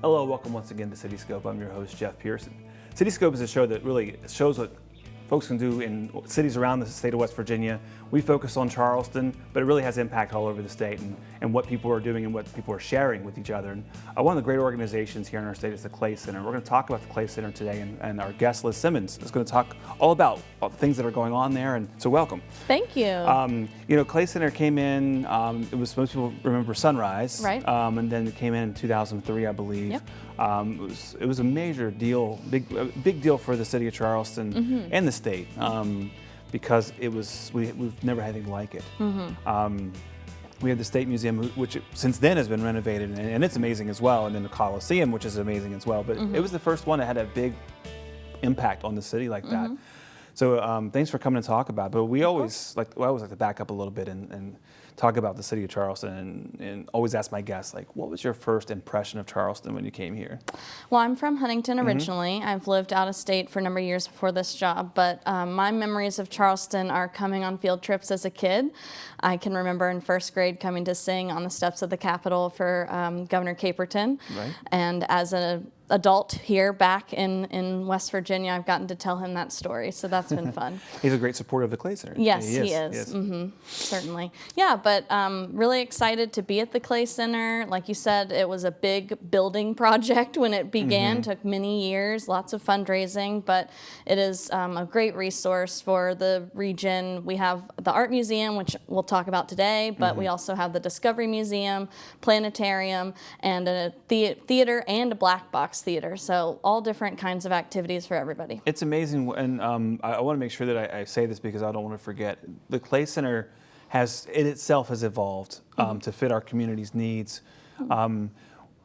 Hello, welcome once again to Cityscope. I'm your host, Jeff Pearson. Cityscope is a show that really shows what folks can do in cities around the state of West Virginia. We focus on Charleston, but it really has impact all over the state and what people are doing and what people are sharing with each other. And one of the great organizations here in our state is the Clay Center. We're going to talk about the Clay Center today, and our guest, Liz Simmons, is going to talk all about the things that are going on there. And so welcome. Thank you. Clay Center came in, it was, most people remember Sunrise. Right. And then it came in 2003, I believe. Yep. It was a major deal, big deal for the city of Charleston and the state, because it was we've never had anything like it. We had the State Museum, which since then has been renovated, and it's amazing as well, and then the Coliseum, which is amazing as well. But it was the first one that had a big impact on the city like that. So thanks for coming to talk about it. But I always like to back up a little bit and talk about the city of Charleston, and always ask my guests, like, what was your first impression of Charleston when you came here? Well, I'm from Huntington originally. I've lived out of state for a number of years before this job, but my memories of Charleston are coming on field trips as a kid. I can remember in first grade coming to sing on the steps of the Capitol for Governor Caperton. Right. And as an adult here back in West Virginia, I've gotten to tell him that story, so that's been fun. He's a great supporter of the Clay Center. Yes, he is. Certainly. Yeah, but really excited to be at the Clay Center. Like you said, it was a big building project when it began. Took many years, lots of fundraising, but it is a great resource for the region. We have the Art Museum, which we'll talk about today, but we also have the Discovery Museum, Planetarium, and a theater and a black box theater. So all different kinds of activities for everybody. It's amazing, and I want to make sure that I say this because I don't want to forget. The Clay Center has evolved to fit our community's needs.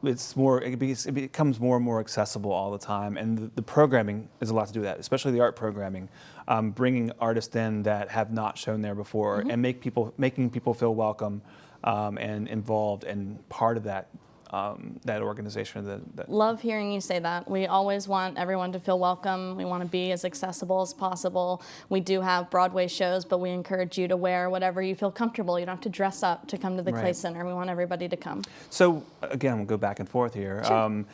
It becomes more and more accessible all the time, and the programming has a lot to do with that, especially the art programming, bringing artists in that have not shown there before, and making people feel welcome and involved and part of that organization. Love hearing you say that. We always want everyone to feel welcome. We want to be as accessible as possible. We do have Broadway shows, but we encourage you to wear whatever you feel comfortable. You don't have to dress up to come to the Clay Center. We want everybody to come. So again, we'll go back and forth here. Sure.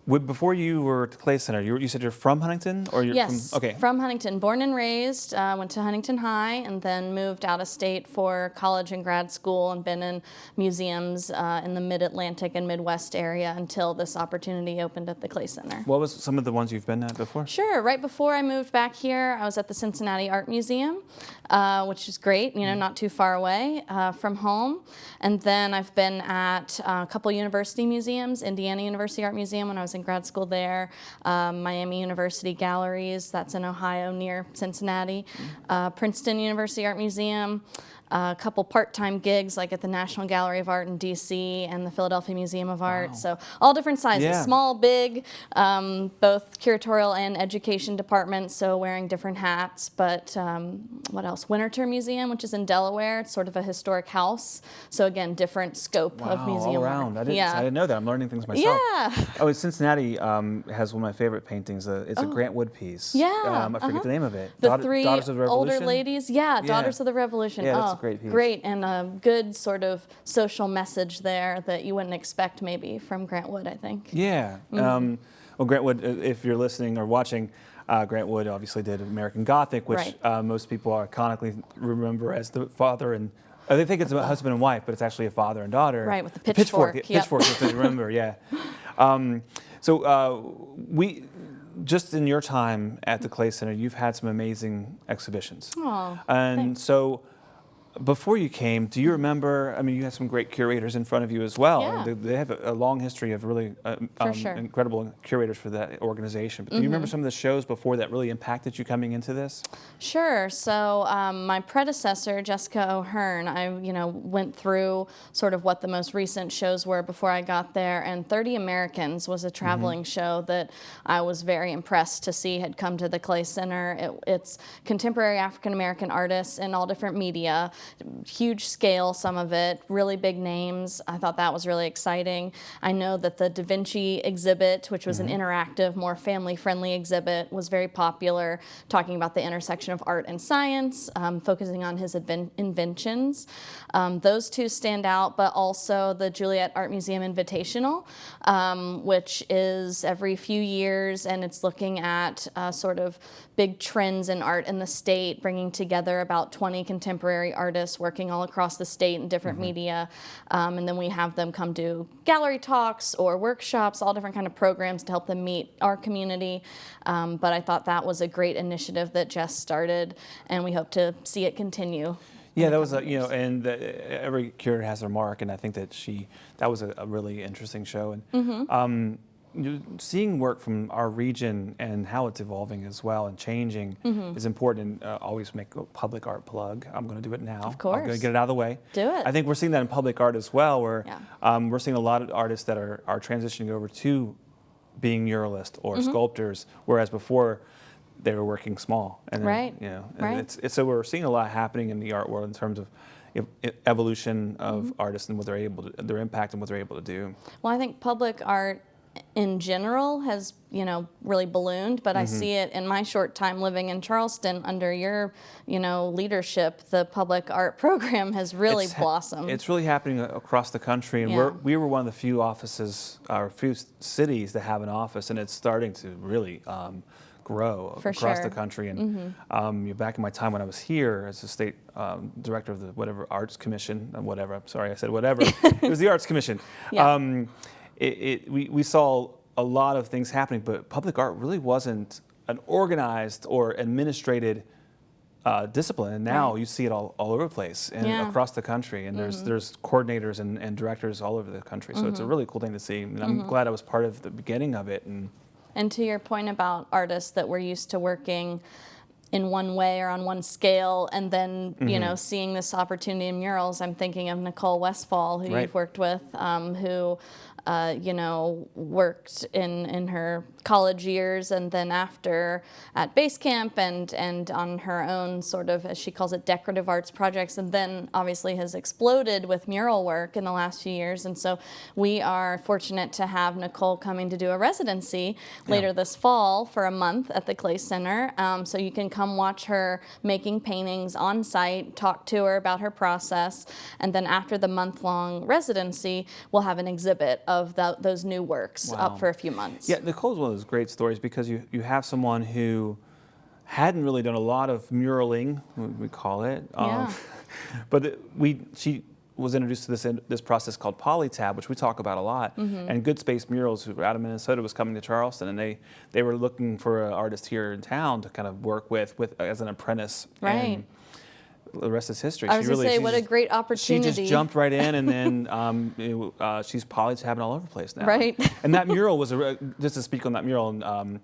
Before you were at the Clay Center, you said you're from Huntington? Or you're yes, from Huntington. Born and raised, went to Huntington High, and then moved out of state for college and grad school, and been in museums in the Mid-Atlantic and Midwest area until this opportunity opened at the Clay Center. What was some of the ones you've been at before? Sure. Right before I moved back here, I was at the Cincinnati Art Museum, which is great, not too far away from home. And then I've been at a couple university museums, Indiana University Art Museum when I was in grad school there, Miami University Galleries, that's in Ohio near Cincinnati, Princeton University Art Museum, a couple part-time gigs like at the National Gallery of Art in DC and the Philadelphia Museum of Art. So all different sizes, small, big, both curatorial and education departments, so wearing different hats. But what else? Winterthur Museum, which is in Delaware. It's sort of a historic house. So again, different scope of museum all around. work. I didn't know that. I'm learning things myself. Yeah. Oh, Cincinnati has one of my favorite paintings. It's a Grant Wood piece. Yeah. I forget the name of it. The three Daughters of the Revolution? older ladies. Yeah, Daughters of the Revolution. Yeah, that's a great piece. Great, and a good sort of social message there that you wouldn't expect maybe from Grant Wood, I think. Yeah. Well, Grant Wood, if you're listening or watching, Grant Wood obviously did American Gothic, which most people iconically remember as the father and they think it's a husband and wife, but it's actually a father and daughter. Right, with the pitchfork. Pitchfork, if they remember, yeah. We just in your time at the Clay Center, you've had some amazing exhibitions. Oh, and thanks. So before you came, do you remember, you had some great curators in front of you as well. Yeah. They have a long history of really incredible curators for that organization. But do you remember some of the shows before that really impacted you coming into this? Sure. So my predecessor, Jessica O'Hearn, I went through sort of what the most recent shows were before I got there, and 30 Americans was a traveling show that I was very impressed to see had come to the Clay Center. It's contemporary African American artists in all different media. huge scale, some of it, really big names. I thought that was really exciting. I know that the Da Vinci exhibit, which was an interactive, more family-friendly exhibit, was very popular, talking about the intersection of art and science, focusing on his inventions. Those two stand out, but also the Juliet Art Museum Invitational, which is every few years, and it's looking at sort of big trends in art in the state, bringing together about 20 contemporary artists working all across the state in different media. And then we have them come do gallery talks or workshops, all different kind of programs to help them meet our community. But I thought that was a great initiative that Jess started, and we hope to see it continue. Yeah, that was and every curator has their mark, and I think that was a really interesting show. And seeing work from our region and how it's evolving as well and changing is important. And always make a public art plug. I'm going to do it now. Of course. I'm going to get it out of the way. Do it. I think we're seeing that in public art as well, where we're seeing a lot of artists that are transitioning over to being muralists or sculptors, whereas before they were working small. And then, and so we're seeing a lot happening in the art world in terms of evolution of artists and what their impact and what they're able to do. Well, I think public art in general has, really ballooned, but I see it in my short time living in Charleston under your, leadership. The public art program has really blossomed. It's really happening across the country, and we were one of the few offices, or few cities that have an office, and it's starting to really grow across the country. And back in my time when I was here as a state director of the Arts Commission, I'm sorry I said whatever, it was the Arts Commission. We saw a lot of things happening, but public art really wasn't an organized or administrated discipline. And now you see it all over the place and across the country. And there's coordinators and directors all over the country. So it's a really cool thing to see. And I'm glad I was part of the beginning of it. And to your point about artists that were used to working in one way or on one scale, and then seeing this opportunity in murals, I'm thinking of Nicole Westfall, who you've worked with, who worked in her college years and then after at base camp and on her own sort of, as she calls it, decorative arts projects, and then obviously has exploded with mural work in the last few years. And so we are fortunate to have Nicole coming to do a residency later this fall for a month at the Clay Center. So you can come watch her making paintings on site, talk to her about her process, and then after the month-long residency, we'll have an exhibit of those new works up for a few months. Yeah, Nicole's one of those great stories because you have someone who hadn't really done a lot of muraling, we call it, but she was introduced to this process called Polytab, which we talk about a lot. And Good Space Murals, who were out of Minnesota, was coming to Charleston, and they were looking for an artist here in town to kind of work with as an apprentice. Right. And the rest is history. I was going to say, what a great opportunity. She just jumped right in, and then she's polytabbing all over the place now. Right. And that mural was, just to speak on that mural, and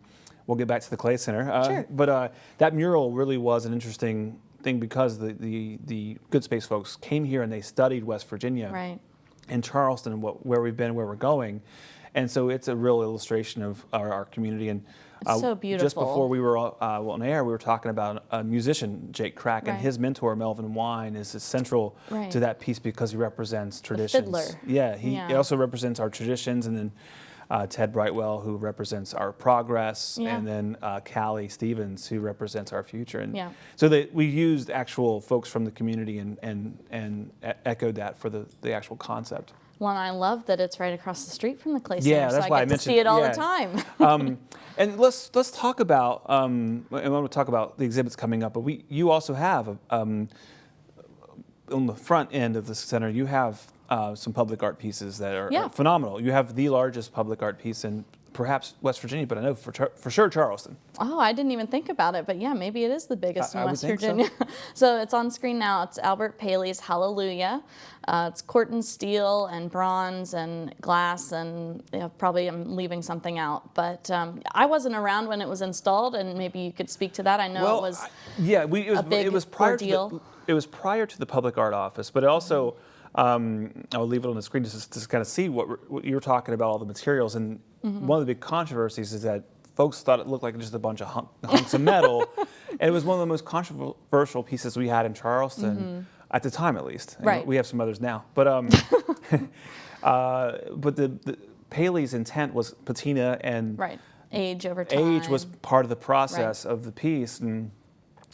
we'll get back to the Clay Center. Sure. But that mural really was an interesting thing because the Good Space folks came here and they studied West Virginia and Charleston and where we've been and where we're going. And so it's a real illustration of our community. And it's so beautiful. Just before we were on air, we were talking about a musician, Jake Crack, and his mentor, Melvin Wine, is central to that piece because he represents traditions. The fiddler. Yeah, he also represents our traditions, and then Ted Brightwell, who represents our progress, and then Callie Stevens, who represents our future. And so we used actual folks from the community and echoed that for the actual concept. Well, and I love that it's right across the street from the Clay Center, yeah, that's so why I get to see it all the time. And let's talk about, and I want to talk about the exhibits coming up, but you also have, on the front end of the center, you have some public art pieces that are phenomenal. You have the largest public art piece in perhaps West Virginia, but I know for sure Charleston. Oh, I didn't even think about it, but yeah, maybe it is the biggest in West Virginia. So it's on screen now. It's Albert Paley's Hallelujah. It's Corten steel and bronze and glass, and probably I'm leaving something out. But I wasn't around when it was installed, and maybe you could speak to that. I know it was a big ordeal. It was prior to the Public Art Office, but it also, I'll leave it on the screen just to kind of see what you were talking about, all the materials. And one of the big controversies is that folks thought it looked like just a bunch of hunks of metal. And it was one of the most controversial pieces we had in Charleston. at the time at least. And Right. we have some others now, but but the Paley's intent was patina and Right. Age over time. age was part of the process of the piece, and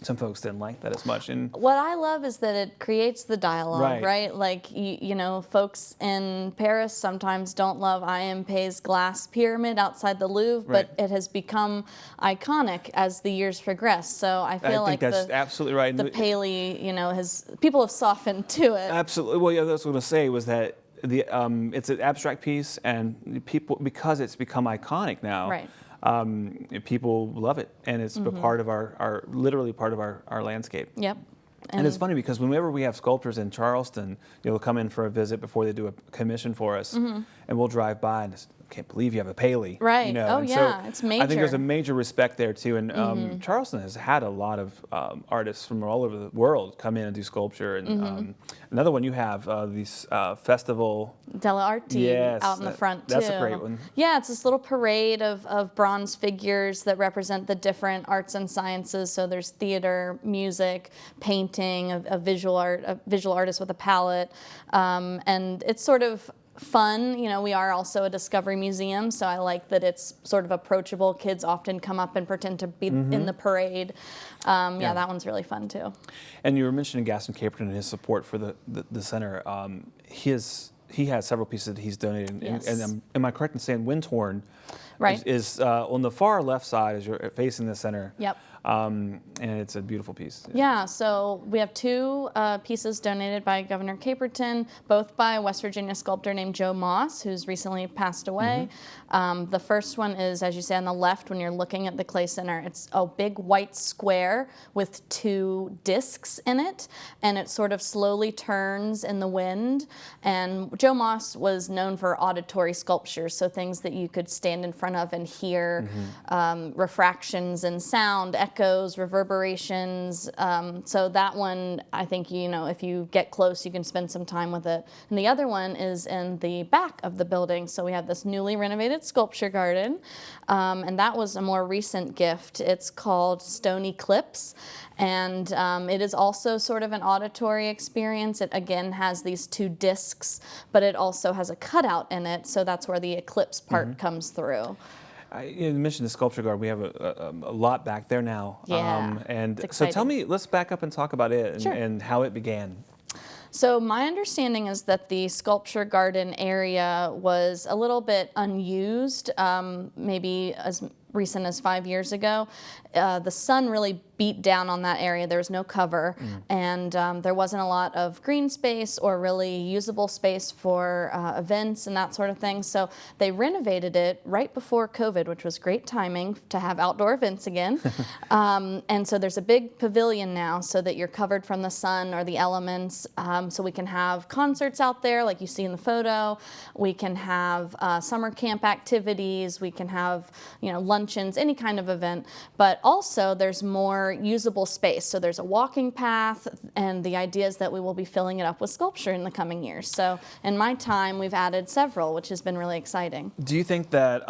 some folks didn't like that as much. And what I love is that it creates the dialogue, Right. right? Like, you know, folks in Paris sometimes don't love I.M. Pei's glass pyramid outside the Louvre, Right. but it has become iconic as the years progress. So I feel I like think that's absolutely right. the Paley, you know, people have softened to it. Absolutely. Well, yeah, that's what I was going to say was that it's an abstract piece, and people, because it's become iconic now, Right. People love it, and it's a part of our literally part of our landscape. Yep. And it's funny because whenever we have sculptors in Charleston, they'll come in for a visit before they do a commission for us, and we'll drive by and just, I can't believe you have a Paley. Right. You know? Oh, And yeah, it's I think there's major. a major respect there too. And Charleston has had a lot of artists from all over the world come in and do sculpture. And another one you have, these festival. Della Arte Yes, out in the front too. that's a great one. Yeah, it's this little parade of bronze figures that represent the different arts and sciences. So there's theater, music, painting, a visual artist with a palette, and it's sort of fun. You know, we are also a discovery museum, so I like that it's sort of approachable. Kids often come up and pretend to be in the parade. Yeah, that one's really fun too. And you were mentioning Gaston Caperton and his support for the center. He has several pieces that he's donated. Yes. And am I correct in saying Windhorn Right. is on the far left side as you're facing the center? Yep. And it's a beautiful piece. Yeah, so we have two pieces donated by Governor Caperton, both by a West Virginia sculptor named Joe Moss, who's recently passed away. The first one is, as you say, on the left when you're looking at the Clay Center. It's a big white square with two discs in it, and it sort of slowly turns in the wind. And Joe Moss was known for auditory sculptures, so things that you could stand in front of and hear refractions and sound, echoes, reverberations. So that one, I think, you know, if you get close, you can spend some time with it. And the other one is in the back of the building. So we have this newly renovated sculpture garden, and that was a more recent gift. It's called Stone Eclipse, and it is also sort of an auditory experience. It again has these two discs, but it also has a cutout in it, so that's where the eclipse part comes through. You mentioned the sculpture garden. We have a lot back there now. Yeah, and it's so tell exciting. me, let's back up and talk about it and, Sure. and how it began. So my understanding is that the sculpture garden area was a little bit unused, maybe as recent as 5 years ago. The sun really beat down on that area. There was no cover, and there wasn't a lot of green space or really usable space for events and that sort of thing. So they renovated it right before COVID, which was great timing to have outdoor events again. And so there's a big pavilion now so that you're covered from the sun or the elements. So we can have concerts out there like you see in the photo. We can have summer camp activities. We can have, you know, luncheons, any kind of event. But also there's more usable space. So there's a walking path, and the idea is that we will be filling it up with sculpture in the coming years. So in my time, we've added several, which has been really exciting. Do you think that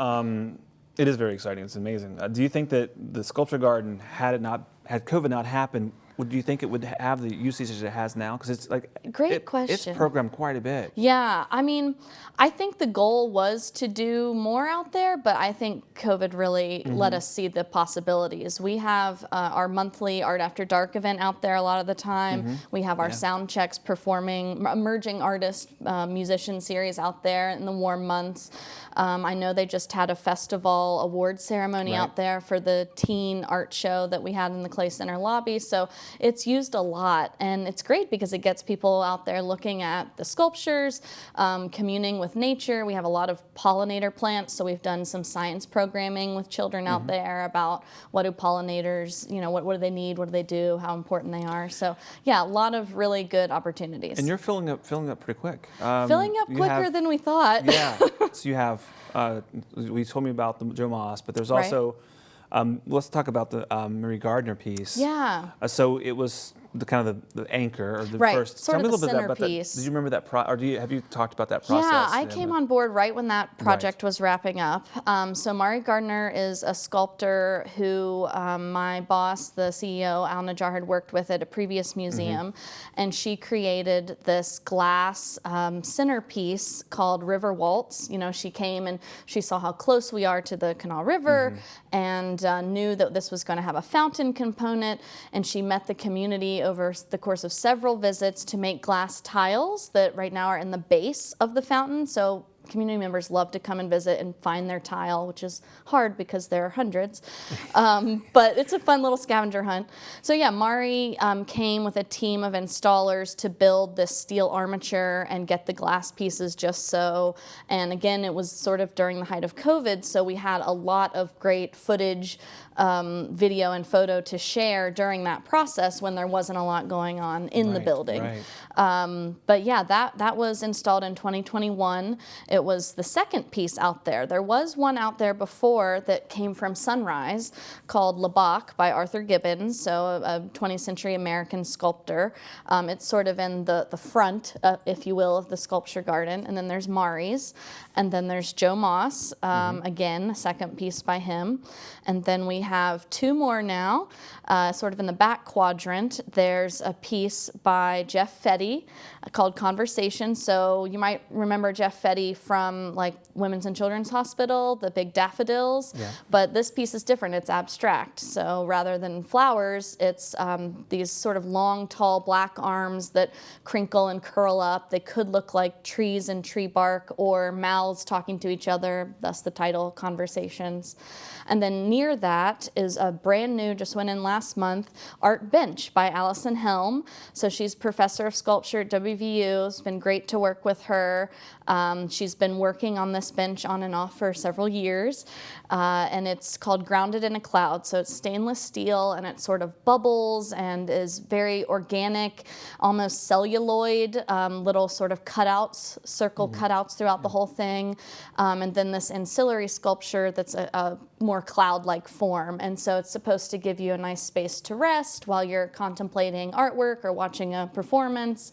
it is very exciting? It's amazing. Do you think that the sculpture garden, had COVID not happened, do you think it would have the usage that it has now? Because it's like Great question. It's programmed quite a bit. Yeah, I mean, I think the goal was to do more out there, but I think COVID really let us see the possibilities. We have our monthly Art After Dark event out there a lot of the time. We have our sound checks performing, emerging artist musician series out there in the warm months. I know they just had a festival award ceremony out there for the teen art show that we had in the Clay Center lobby. So it's used a lot, and it's great because it gets people out there looking at the sculptures, communing with nature. We have a lot of pollinator plants, so we've done some science programming with children out there about what do pollinators, you know, what do they need, what do they do, how important they are. So yeah, a lot of really good opportunities. And you're filling up pretty quick. Filling up quicker than we thought. Yeah. So you have, you told me about the Joe Moss, but there's also, let's talk about the Marie Gardner piece. Yeah. So it was the kind of the anchor or the Right. first. Sort Tell me of a little the bit about that. centerpiece. Did you remember that or have you talked about that process? Yeah, I came on board right when that project was wrapping up. So Mari Gardner is a sculptor who my boss, the CEO, Al Najjar, had worked with at a previous museum, and she created this glass centerpiece called River Waltz. You know, she came and she saw how close we are to the Canal River, and knew that this was going to have a fountain component, and she met the community over the course of several visits to make glass tiles that right now are in the base of the fountain. So community members love to come and visit and find their tile, which is hard because there are hundreds. But it's a fun little scavenger hunt. So yeah, Mari came with a team of installers to build this steel armature and get the glass pieces just so. And again, it was sort of during the height of COVID, so we had a lot of great footage, video and photo to share during that process when there wasn't a lot going on in the building. But yeah, that was installed in 2021. It was the second piece out there. There was one out there before that came from Sunrise called Labak by Arthur Gibbons, so a 20th century American sculptor. It's sort of in the front, if you will, of the sculpture garden. And then there's Mari's. And then there's Joe Moss, again, a second piece by him. And then we have two more now, sort of in the back quadrant. There's a piece by Jeff Fetty called Conversation. So you might remember Jeff Fetty from like Women's and Children's Hospital, the big daffodils. But this piece is different. It's abstract. So rather than flowers, it's these sort of long, tall black arms that crinkle and curl up. They could look like trees and tree bark or mouths talking to each other, thus the title, Conversations. And then near that is a brand new, just went in last month, Art Bench by Allison Helm. So she's professor of sculpture at WVU. It's been great to work with her. She's been working on this bench on and off for several years. And it's called Grounded in a Cloud. So it's stainless steel and it sort of bubbles and is very organic, almost celluloid, little sort of cutouts, circle cutouts throughout the whole thing. And then this ancillary sculpture that's a more cloud-like form. And so it's supposed to give you a nice space to rest while you're contemplating artwork or watching a performance.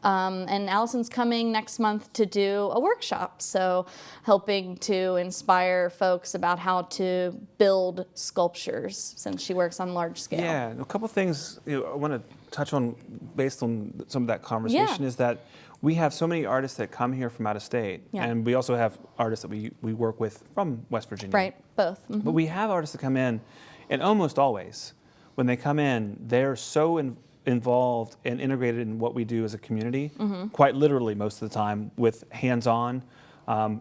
And Allison's coming next month to do a workshop, so helping to inspire folks about how to build sculptures since she works on large scale. Yeah, a couple things I want to touch on based on some of that conversation is that we have so many artists that come here from out of state, and we also have artists that we work with from West Virginia. Right, both. But we have artists that come in, and almost always, when they come in, they're so involved and integrated in what we do as a community, quite literally most of the time, with hands-on,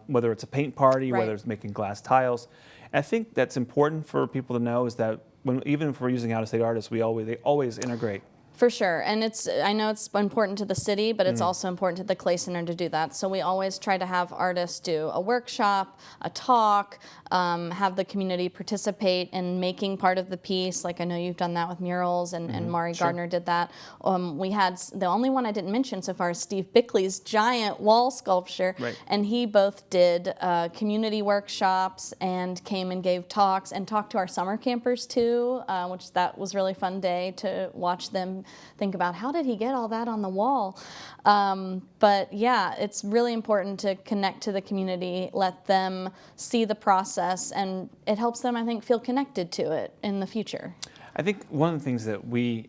whether it's a paint party, whether it's making glass tiles. And I think that's important for people to know is that even if we're using out-of-state artists, they always integrate. For sure, and I know it's important to the city, but it's also important to the Clay Center to do that. So we always try to have artists do a workshop, a talk, have the community participate in making part of the piece. Like I know you've done that with murals, and Mari Gardner did that. We had the only one I didn't mention so far is Steve Bickley's giant wall sculpture, and he both did community workshops and came and gave talks and talked to our summer campers too, which that was a really fun day to watch them think about how did he get all that on the wall. But yeah, it's really important to connect to the community, let them see the process, and it helps them, I think, feel connected to it in the future. I think one of the things that we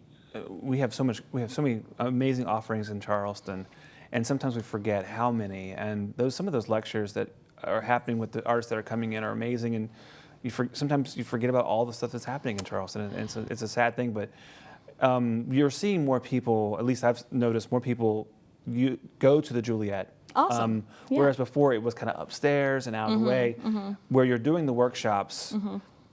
have so many amazing offerings in Charleston, and sometimes we forget how many. And some of those lectures that are happening with the artists that are coming in are amazing, and sometimes you forget about all the stuff that's happening in Charleston, and it's a sad thing, but. You're seeing more people, at least I've noticed more people go to the Juliet. Awesome. Whereas before it was kind of upstairs and out of the way. Where you're doing the workshops,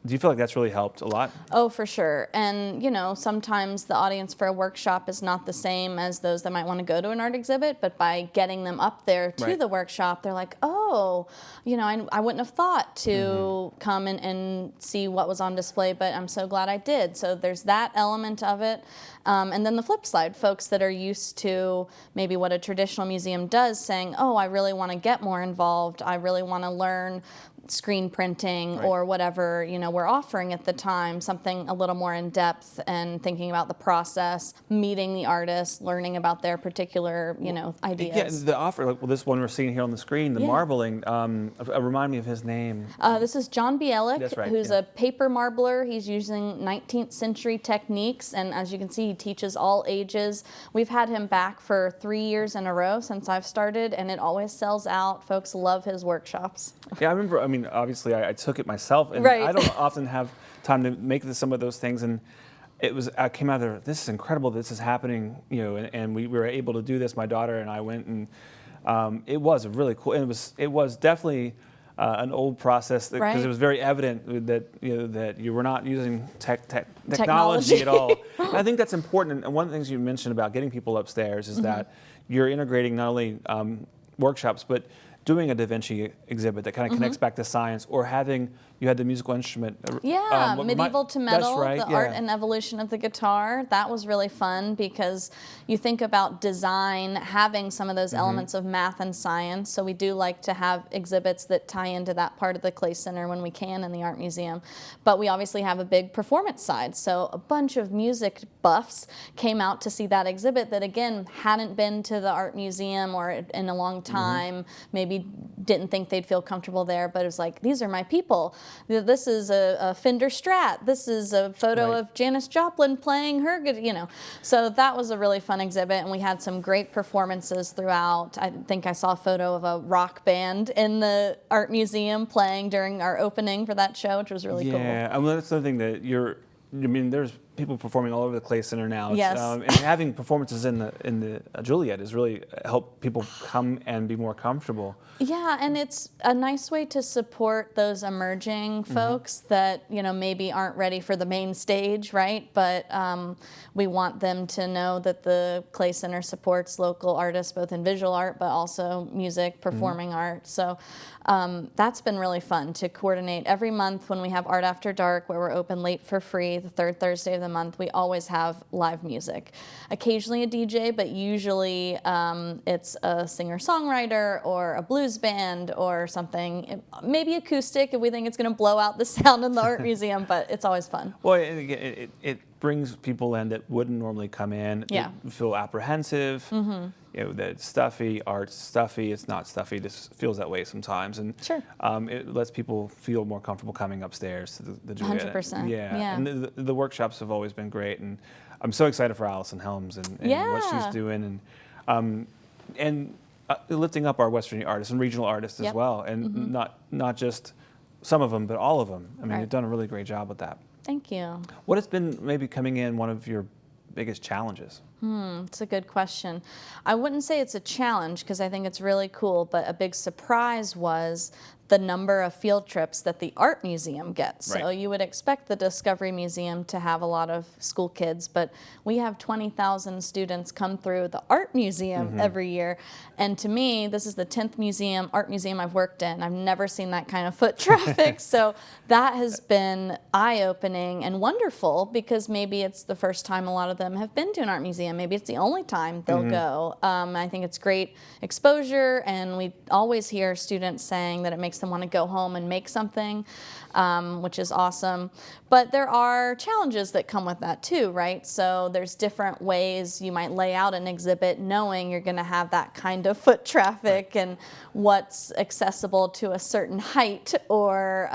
do you feel like that's really helped a lot? Oh, for sure. And, sometimes the audience for a workshop is not the same as those that might want to go to an art exhibit, but by getting them up there to the workshop, they're like, oh, I wouldn't have thought to come and see what was on display, but I'm so glad I did. So there's that element of it. And then the flip side, folks that are used to maybe what a traditional museum does, saying, oh, I really want to get more involved. I really want to learn screen printing Right. or whatever, we're offering at the time, something a little more in depth and thinking about the process, meeting the artist, learning about their particular, ideas. Yeah, the offer, like this one we're seeing here on the screen, the Yeah. marbling. Remind me of his name. This is John Bielik, That's right, who's yeah. a paper marbler. He's using 19th century techniques, and as you can see, he teaches all ages. We've had him back for 3 years in a row since I've started, and it always sells out. Folks love his workshops. Yeah, I remember. I mean, obviously, I took it myself, and Right. I don't often have time to make some of those things. And I came out there. This is incredible. This is happening, and we were able to do this. My daughter and I went, and it was really cool. And it was definitely an old process because Right. it was very evident that you were not using technology at all. And I think that's important. And one of the things you mentioned about getting people upstairs is that you're integrating not only workshops, but doing a Da Vinci exhibit that kind of connects back to science, or you had the musical instrument. Yeah, medieval to metal, that's right, the art and evolution of the guitar. That was really fun because you think about design having some of those elements of math and science. So we do like to have exhibits that tie into that part of the Clay Center when we can in the Art Museum. But we obviously have a big performance side. So a bunch of music buffs came out to see that exhibit that, again, hadn't been to the Art Museum or in a long time, maybe didn't think they'd feel comfortable there, but it was like, these are my people. This is a Fender Strat. This is a photo Right. of Janis Joplin playing her good, So that was a really fun exhibit, and we had some great performances throughout. I think I saw a photo of a rock band in the Art Museum playing during our opening for that show, which was really cool. Yeah, I mean, that's something that there's people performing all over the Clay Center now. Yes. And having performances in the Juliet has really helped people come and be more comfortable. Yeah, and it's a nice way to support those emerging folks that, maybe aren't ready for the main stage, right? But we want them to know that the Clay Center supports local artists, both in visual art, but also music, performing art. So that's been really fun to coordinate. Every month when we have Art After Dark, where we're open late for free, the third Thursday of the month, we always have live music. Occasionally a DJ, but usually it's a singer-songwriter or a blues band or something, maybe acoustic if we think it's going to blow out the sound in the Art Museum, but it's always fun. Well, and again, it brings people in that wouldn't normally come in. Yeah. They feel apprehensive. That stuffy, art's stuffy. It's not stuffy. It just feels that way sometimes. And Sure. It lets people feel more comfortable coming upstairs to the Juliet. 100%. Yeah. And the workshops have always been great. And I'm so excited for Allison Helms and what she's doing. And lifting up our Western artists and regional artists as well. And not just some of them, but all of them. I mean, Right. you've done a really great job with that. Thank you. What has been maybe coming in one of your biggest challenges? It's a good question. I wouldn't say it's a challenge because I think it's really cool, but a big surprise was the number of field trips that the Art Museum gets. So Right. you would expect the Discovery Museum to have a lot of school kids, but we have 20,000 students come through the Art Museum every year. And to me, this is the 10th art museum I've worked in. I've never seen that kind of foot traffic. So that has been eye-opening and wonderful because maybe it's the first time a lot of them have been to an art museum. Maybe it's the only time they'll go. I think it's great exposure, and we always hear students saying that it makes them want to go home and make something, which is awesome. But there are challenges that come with that too, right? So there's different ways you might lay out an exhibit knowing you're going to have that kind of foot traffic and what's accessible to a certain height or,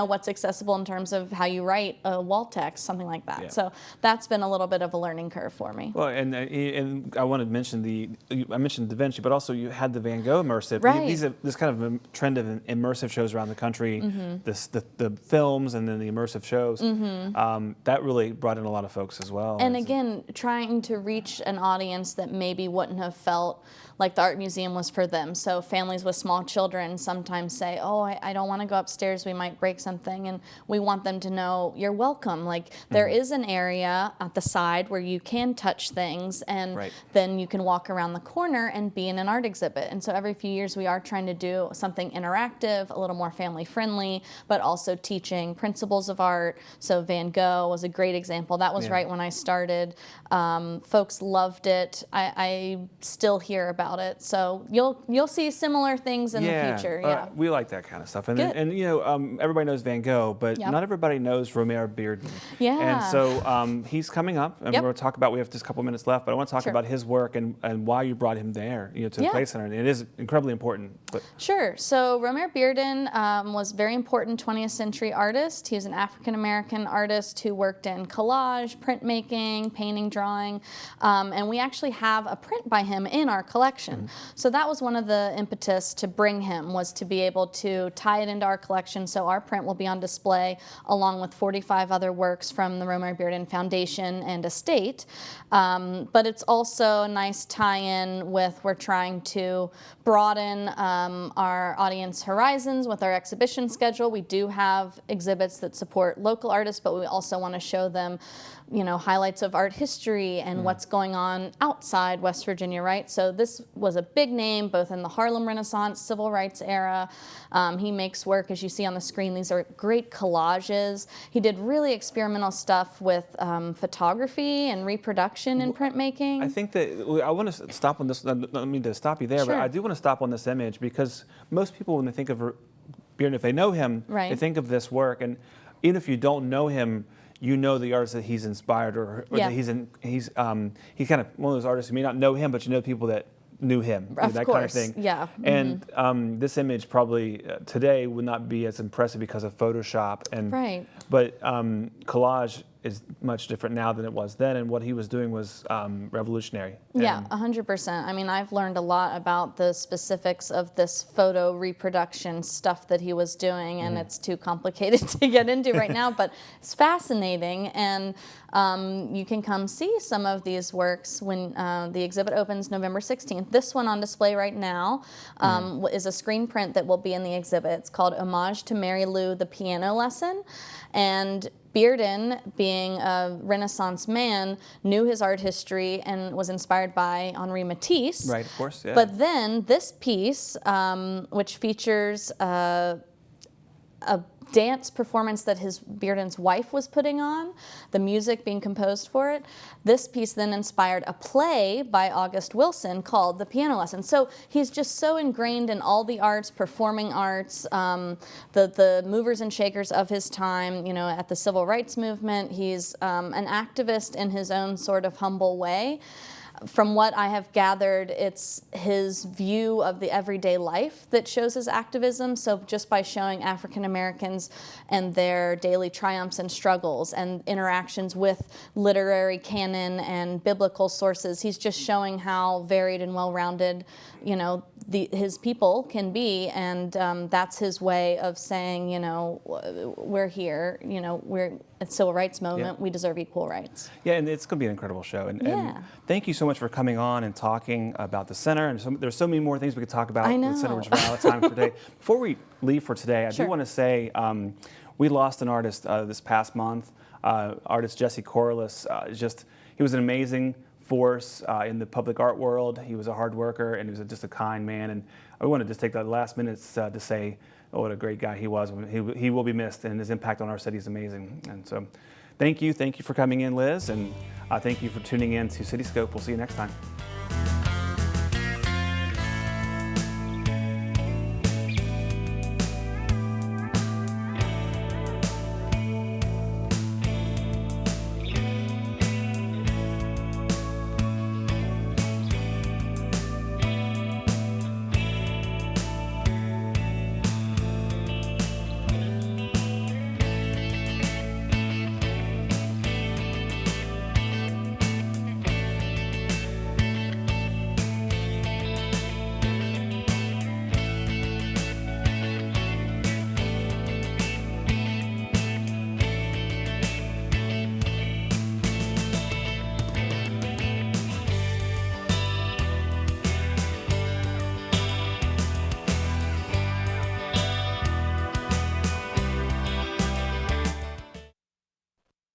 what's accessible in terms of how you write a wall text, something like that. Yeah. So that's been a little bit of a learning curve for me. Well, and I want to mention I mentioned Da Vinci, but also you had the Van Gogh immersive. Right. This kind of a trend of immersive shows around the country, the films and then the immersive shows. That really brought in a lot of folks as well. And again, trying to reach an audience that maybe wouldn't have felt like the Art Museum was for them. So families with small children sometimes say, oh, I don't want to go upstairs, we might break something. And we want them to know you're welcome. Like there is an area at the side where you can touch things and Right. then you can walk around the corner and be in an art exhibit. And so every few years we are trying to do something interactive, a little more family friendly, but but also teaching principles of art. So Van Gogh was a great example. That was right when I started. Folks loved it. I still hear about it. So you'll see similar things in the future. Yeah, we like that kind of stuff. And you know, everybody knows Van Gogh, but not everybody knows Romare Bearden. Yeah. And so he's coming up, and we're going to talk about. We have just a couple minutes left, but I want to talk about his work and why you brought him there, you know, to the Play Center. And it is incredibly important. But sure. So Romare Bearden was a very important 20th century artist. He was an African American artist who worked in collage, printmaking, painting, drawing, and we actually have a print by him in our collection. So that was one of the impetus to bring him, was to be able to tie it into our collection. So our print will be on display along with 45 other works from the Romare Bearden Foundation and estate. But it's also a nice tie-in with, we're trying to broaden our audience horizons with our exhibition schedule. We do have exhibits that support local artists, but we also want to show them, you know, highlights of art history and what's going on outside West Virginia, right? So this was a big name both in the Harlem Renaissance, Civil Rights era. He makes work, as you see on the screen. These are great collages. He did really experimental stuff with photography and reproduction in printmaking. I think that I want to stop on this. I don't mean to stop you there, but I do want to stop on this image, because most people, when they think of Bearden, if they know him, they think of this work. And even if you don't know him, you know the artist that he's inspired, or that he's kind of one of those artists. You may not know him, but you know people that knew him, that kind of thing. Yeah. And this image probably today would not be as impressive because of Photoshop. And but collage is much different now than it was then, and what he was doing was revolutionary. Yeah, 100%. I mean, I've learned a lot about the specifics of this photo reproduction stuff that he was doing, and it's too complicated to get into right now, but it's fascinating. And you can come see some of these works when the exhibit opens November 16th. This one on display right now is a screen print that will be in the exhibit. It's called Homage to Mary Lou, the Piano Lesson. And Bearden, being a Renaissance man, knew his art history and was inspired by Henri Matisse. Right, of course, yeah. But then this piece, which features a dance performance that Bearden's wife was putting on, the music being composed for it. This piece then inspired a play by August Wilson called The Piano Lesson. So he's just so ingrained in all the arts, performing arts, the movers and shakers of his time, you know, at the Civil Rights Movement. He's an activist in his own sort of humble way. From what I have gathered, it's his view of the everyday life that shows his activism. So just by showing African Americans and their daily triumphs and struggles and interactions with literary canon and biblical sources, he's just showing how varied and well-rounded, you know, his people can be. And that's his way of saying, you know, we're here, you know, we're at Civil Rights Moment, we deserve equal rights. Yeah, and it's going to be an incredible show. And thank you so much for coming on and talking about the center. And there's so many more things we could talk about with the center, which we're out of time for today. Before we leave for today, I do want to say we lost an artist this past month. Artist Jesse Corliss. He was an amazing force in the public art world. He was a hard worker, and he was just a kind man. And I want to just take the last minutes to say, oh, what a great guy he was. He will be missed, and his impact on our city is amazing. And so thank you for coming in, Liz, and thank you for tuning in to Cityscope. We'll see you next time.